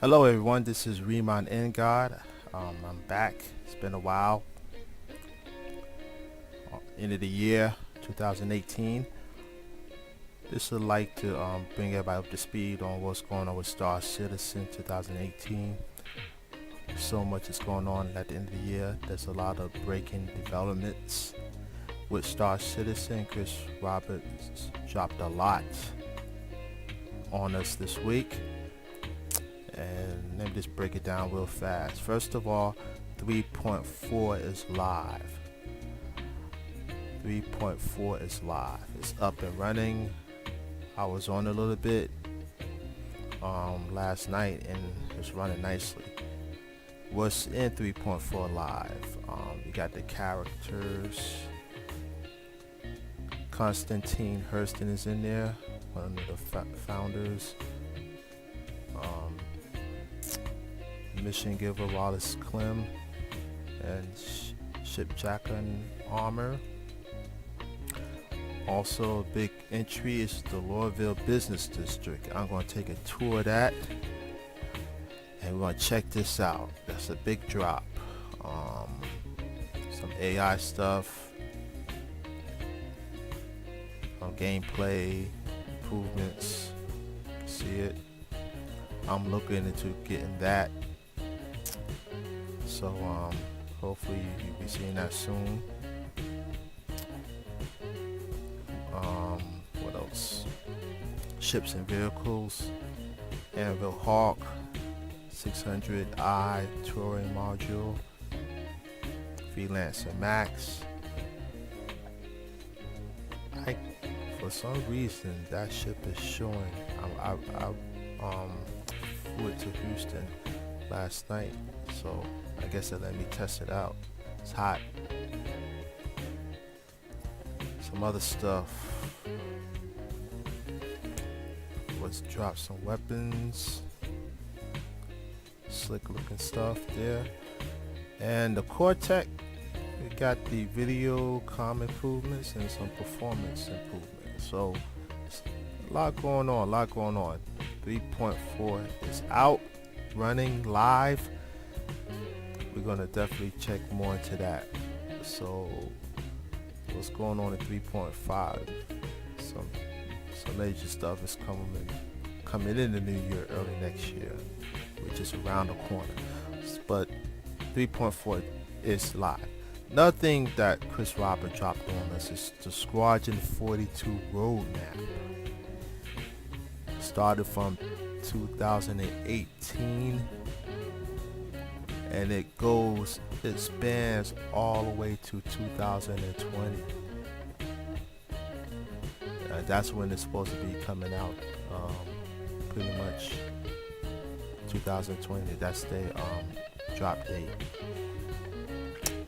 Hello everyone, this is Riemann in God. I'm back. It's been a while. End of the year 2018. This would like to bring everybody up to speed on what's going on with Star Citizen 2018. So much is going on at the end of the year. There's a lot of breaking developments with Star Citizen. Chris Roberts dropped a lot on us this week. And let me just break it down real fast. First of all, 3.4 is live. 3.4 is live. It's up and running. I was on a little bit last night and it's running nicely. What's in 3.4 live? You got the characters. Constantine Hurston is in there, one of the founders. Mission Giver Wallace Clem and Shipjacker and Armor. Also, a big entry is the Lorville Business District. I'm going to take a tour of that and we're going to check this out. That's a big drop. Some AI stuff, gameplay improvements. See it. I'm looking into getting that. So hopefully you'll be seeing that soon. What else? Ships and vehicles. Anvil Hawk 600i touring module. Freelancer Max. For some reason that ship is showing. I flew it to Houston last night, so I guess they let me test it out. It's hot. Some other stuff was drop some weapons, slick looking stuff there. And the core tech, we got the video comm improvements and some performance improvements. So a lot going on. 3.4 is out, running live. We're gonna definitely check more into that. So what's going on in 3.5? Some major stuff is coming in the new year, early next year, which is around the corner. But 3.4 is live. Nothing that Chris Robert dropped on us is the Squadron 42 roadmap. Started from 2018 and it spans all the way to 2020. That's when it's supposed to be coming out. Pretty much 2020. That's the drop date.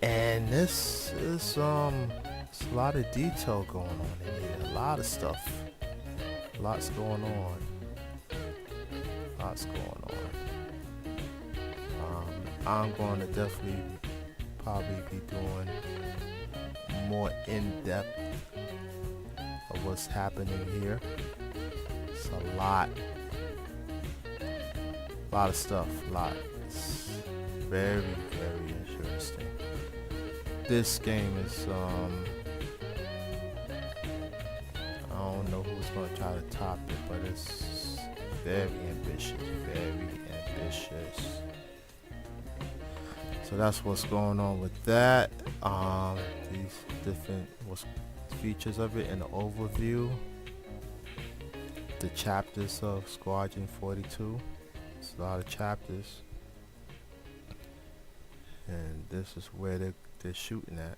And this is it's a lot of detail going on in here. A lot of stuff. Lots going on. I'm going to definitely probably be doing more in-depth of what's happening here. It's a lot of stuff. It's very, very interesting. This game is I don't know who's going to try to top it, but it's very ambitious. So that's what's going on with that. These different features of it in the overview. The chapters of Squadron 42. It's a lot of chapters. And this is where they're shooting at.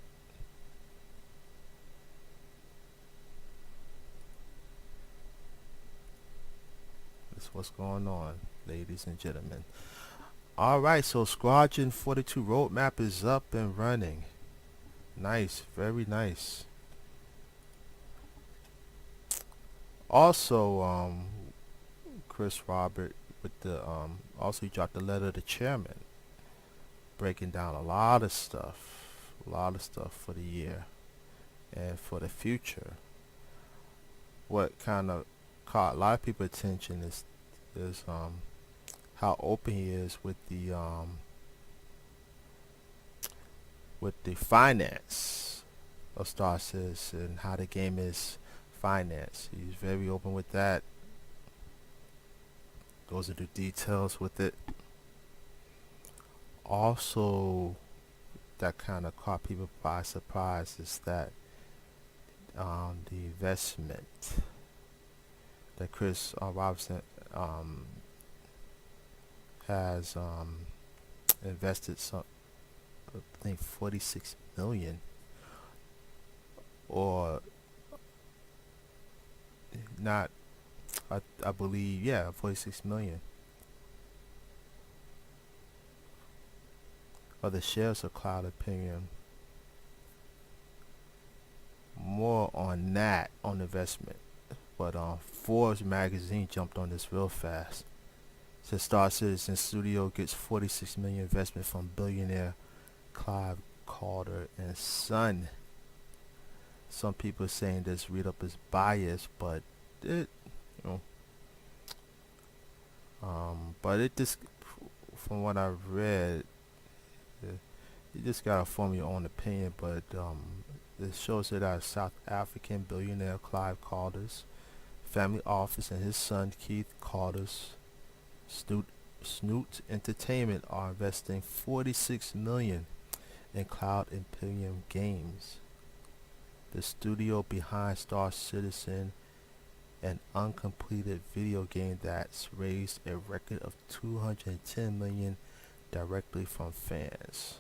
That's what's going on, ladies and gentlemen. Alright, so Squadron 42 roadmap is up and running. Nice, very nice. Also, Chris Robert with the also he dropped the letter to the chairman, breaking down a lot of stuff for the year and for the future. What kind of caught a lot of people's attention is how open he is with the finance of Star Citizen, how the game is financed. He's very open with that. Goes into details with it. Also, that kind of caught people by surprise is that the investment that Chris Robinson has invested some, I think 46 million, or not, I believe, yeah, 46 million of the shares of Cloud Opinion. More on that, on investment. But Forbes magazine jumped on this real fast. Says Star Citizen Studio gets 46 million investment from billionaire Clive Calder and Son. Some people saying this read up is biased, but it, you but it just, from what I've read, you just gotta form your own opinion. But it shows that South African billionaire Clive Calder's family office and his son Keith Calder's Snoot Entertainment are investing 46 million in Cloud Imperium Games, the studio behind Star Citizen, an uncompleted video game that's raised a record of 210 million directly from fans.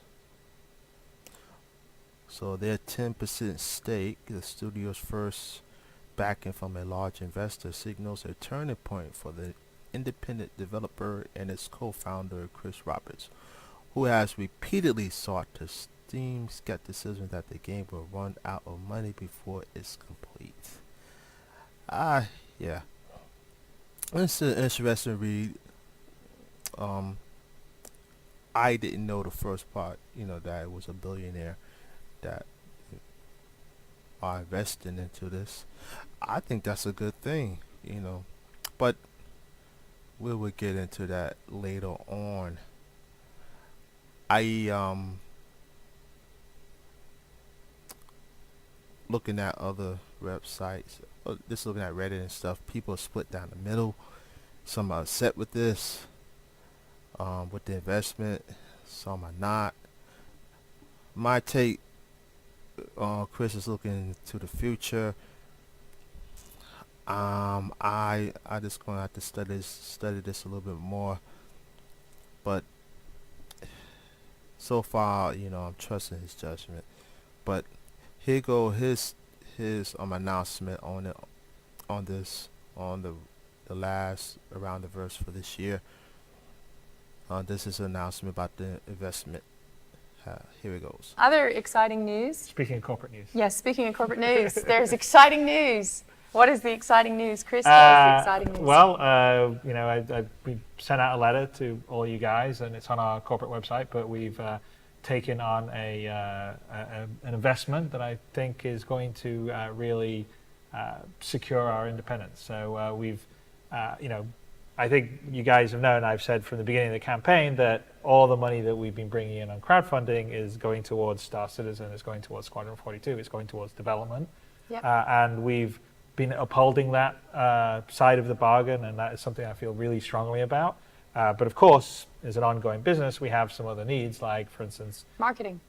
So their 10% stake, the studio's first backing from a large investor, signals a turning point for the independent developer and its co-founder Chris Roberts, who has repeatedly sought to stem skepticism that the game will run out of money before it's complete. Yeah. It's an interesting read. I didn't know the first part, that it was a billionaire that are investing into this. I think that's a good thing, but we will get into that later on. I looking at other websites, just looking at Reddit and stuff. People are split down the middle. Some are upset with this, with the investment. Some are not. My take, Chris is looking to the future. I just gonna have to study this a little bit more. But so far, I'm trusting his judgment. But here go his announcement on it, on the last around the verse for this year. This is an announcement about the investment. Here it goes. Other exciting news. Speaking of corporate news. Yes, speaking of corporate news, there's exciting news. What is the exciting news, Chris? What is the exciting news? Well, we sent out a letter to all you guys, and it's on our corporate website. But we've taken on an investment that I think is going to really secure our independence. So we've, I think you guys have known, I've said from the beginning of the campaign that all the money that we've been bringing in on crowdfunding is going towards Star Citizen, is going towards Squadron 42, it's going towards development. Yep. And we've been upholding that side of the bargain, and that is something I feel really strongly about. But of course, as an ongoing business, we have some other needs, like, for instance, marketing.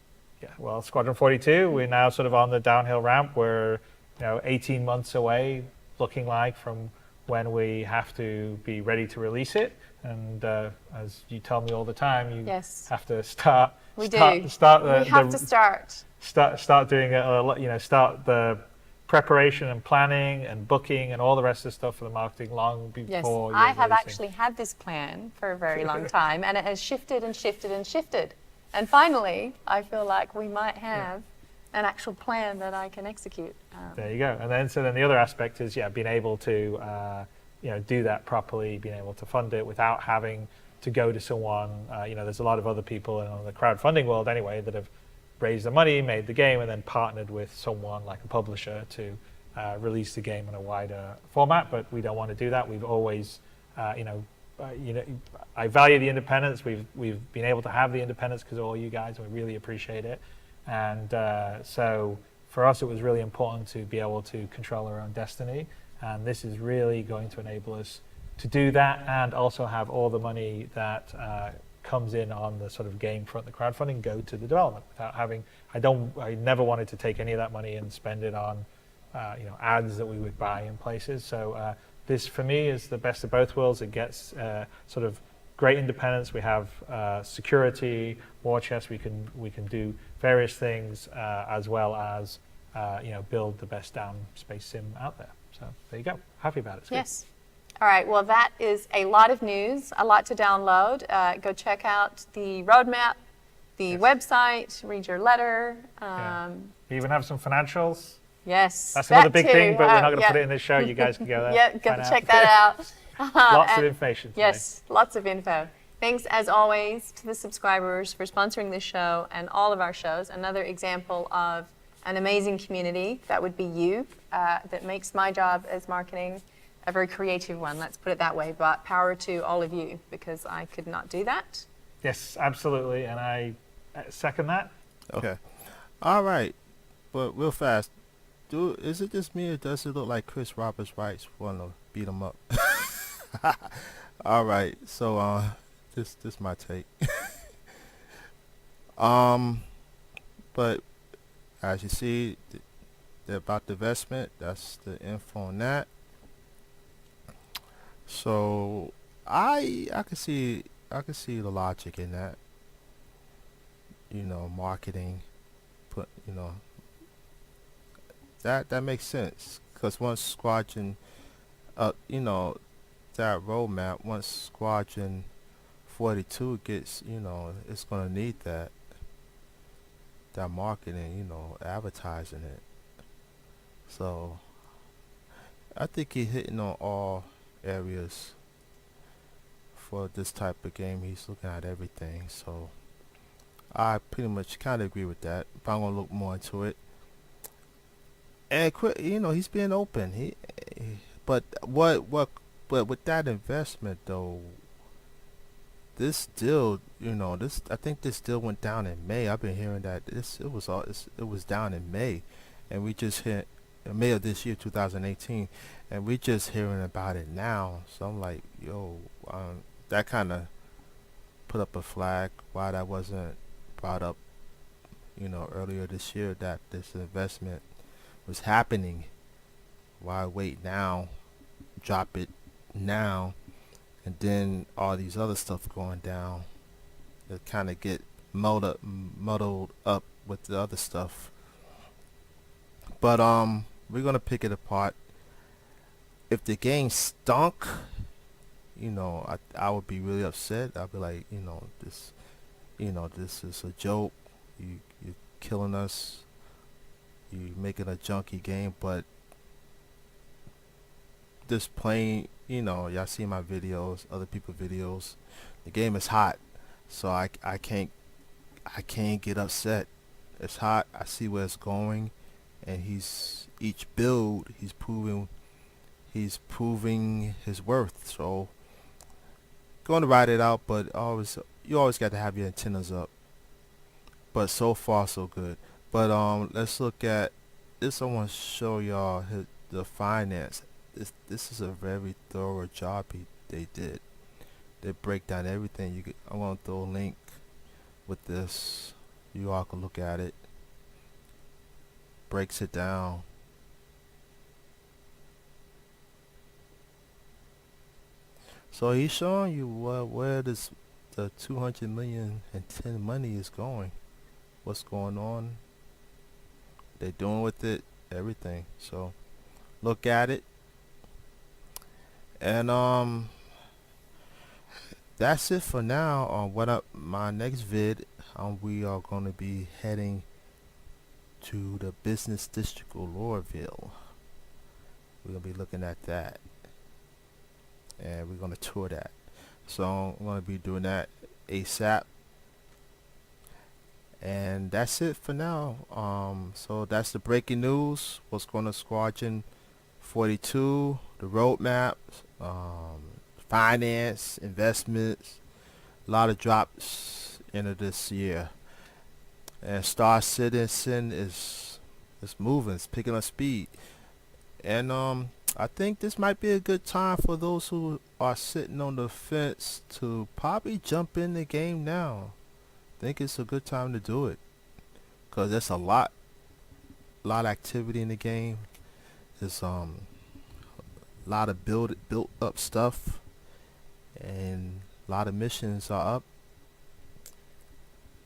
Yeah, well, Squadron 42, we're now sort of on the downhill ramp. We're 18 months away, looking like, from when we have to be ready to release it. And as you tell me all the time, you have to start. We have to start. Start doing it. Start the preparation and planning and booking and all the rest of the stuff for the marketing long before. Yes, I have actually had this plan for a very long time, and it has shifted and shifted and shifted. And finally, I feel like we might have an actual plan that I can execute. There you go. And then the other aspect is being able to do that properly, being able to fund it without having to go to someone. There's a lot of other people in the crowdfunding world anyway that have raised the money, made the game, and then partnered with someone like a publisher to release the game in a wider format. But we don't want to do that. We've always I value the independence. We've been able to have the independence because of all you guys, and we really appreciate it. And so for us, it was really important to be able to control our own destiny. And this is really going to enable us to do that, and also have all the money that comes in on the sort of game front, the crowdfunding, go to the development without having. I never wanted to take any of that money and spend it on ads that we would buy in places. So this for me is the best of both worlds. It gets sort of great independence. We have security, war chest. We can do various things as well as build the best down space sim out there. So there you go. Happy about it. It's Yes. All right. Well, that is a lot of news, a lot to download. Go check out the roadmap, the website, read your letter. We even have some financials. Yes. That's another big too. thing, but we're not going to put it in this show. You guys can go there. Yeah, go check that out. Lots of information today. Yes, lots of info. Thanks, as always, to the subscribers for sponsoring this show and all of our shows. Another example of an amazing community, that would be you, that makes my job as marketing a very creative one, let's put it that way. But power to all of you, because I could not do that. Yes, absolutely, and I second that. Okay. All right. But real fast, is it just me, or does it look like Chris Roberts writes want to beat him up? All right. So this my take. But as you see, about the investment, that's the info on that. So I can see the logic in that. Marketing, that makes sense, because once Squadron, that roadmap, once Squadron 42 gets, it's gonna need that marketing, advertising it. So I think he's hitting on all areas for this type of game. He's looking at everything. So I pretty much kind of agree with that, but I'm gonna look more into it. And he's being open. But with that investment though, this deal, I think this deal went down in May. I've been hearing that it was down in May, and we just hit May of this year, 2018, and we just hearing about it now. So I'm like, that kind of put up a flag why that wasn't brought up, earlier this year, that this investment was happening. Why wait now, drop it now, and then all these other stuff going down? It kind of get muddled up with the other stuff. But we're gonna pick it apart. If the game stunk, I would be really upset. I'd be like, this is a joke. You're killing us. You making a junky game. But this plain, y'all see my videos, other people's videos. The game is hot, so I can't get upset. It's hot. I see where it's going, and each build he's proving his worth. So going to ride it out, but you always got to have your antennas up. But so far so good. But let's look at this. I want to show y'all the finance. This is a very thorough job they did. They break down everything. I want to throw a link with this. You all can look at it. Breaks it down. So he's showing you where the 200 million and 10 money is going. What's going on? They're doing with it, everything. So look at it. And that's it for now. On my next vid, we are going to be heading to the business district of Lorville. We're going to be looking at that, and we're going to tour that. So I'm going to be doing that ASAP. And that's it for now. So that's the breaking news. What's going on Squadron 42, the roadmap, finance, investments. A lot of drops into this year. And Star Citizen is moving, it's picking up speed. And I think this might be a good time for those who are sitting on the fence to probably jump in the game now. I think it's a good time to do it, because there's a lot of activity in the game. There's a lot of built up stuff, and a lot of missions are up.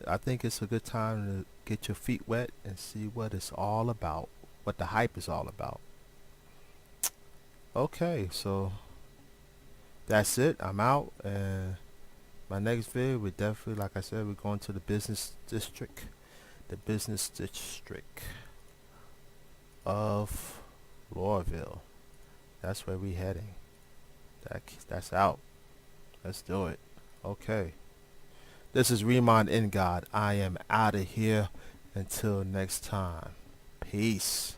I think it's a good time to get your feet wet and see what it's all about, what the hype is all about. Okay, so that's it. I'm out, and my next video, we definitely, like I said, we're going to the business district, of Lorville. That's where we heading. That's out. Let's do it. Okay. This is Remon in God. I am out of here. Until next time. Peace.